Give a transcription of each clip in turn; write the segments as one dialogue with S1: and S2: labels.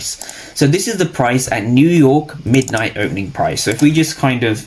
S1: So this is the price at New York midnight opening price. So if we just kind of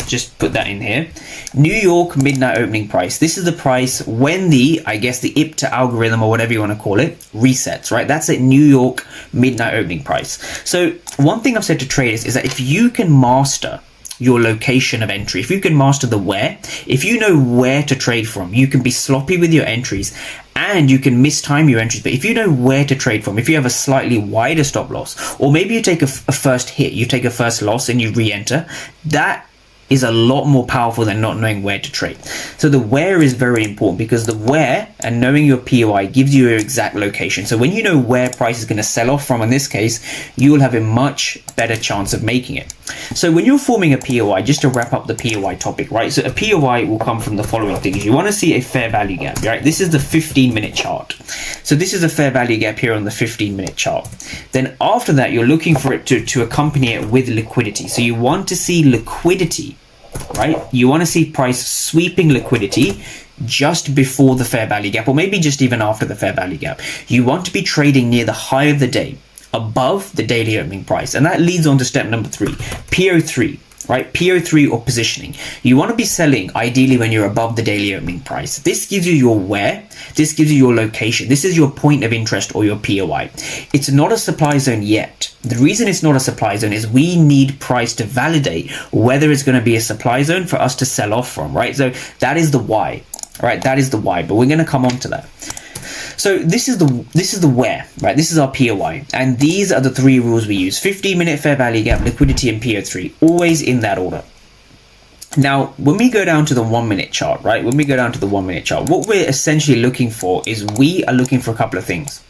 S1: just put that in here, New York midnight opening price, this is the price when the, I guess, the IPTA algorithm or whatever you want to call it resets, right? That's at New York midnight opening price. So one thing I've said to traders is that if you can master your location of entry, if you can master the where, if you know where to trade from, you can be sloppy with your entries and you can mistime your entries. But if you know where to trade from, if you have a slightly wider stop loss, or maybe you take a first hit, you take a first loss and you re-enter, that is a lot more powerful than not knowing where to trade. So the where is very important, because the where and knowing your POI gives you your exact location. So when you know where price is going to sell off from, in this case, you will have a much better chance of making it. So when you're forming a POI, just to wrap up the POI topic, right? So a POI will come from the following things. You want to see a fair value gap, right? This is the 15-minute chart. So this is a fair value gap here on the 15-minute chart. Then after that, you're looking for it to accompany it with liquidity. So you want to see liquidity, right? You want to see price sweeping liquidity just before the fair value gap, or maybe just even after the fair value gap. You want to be trading near the high of the day, above the daily opening price. And that leads on to step number 3, PO3, right? PO3 or positioning. You want to be selling ideally when you're above the daily opening price. This gives you your where, this gives you your location, this is your point of interest or your POI. It's not a supply zone yet. The reason it's not a supply zone is we need price to validate whether it's going to be a supply zone for us to sell off from, right? So that is the why, right? That is the why, but we're going to come on to that. So this is the where, right? This is our POI, and these are the 3 rules we use: 15-minute fair value gap, liquidity, and PO3, always in that order. Now, when we go down to the 1-minute chart, right? When we go down to the 1-minute chart, what we're essentially looking for is we are looking for a couple of things.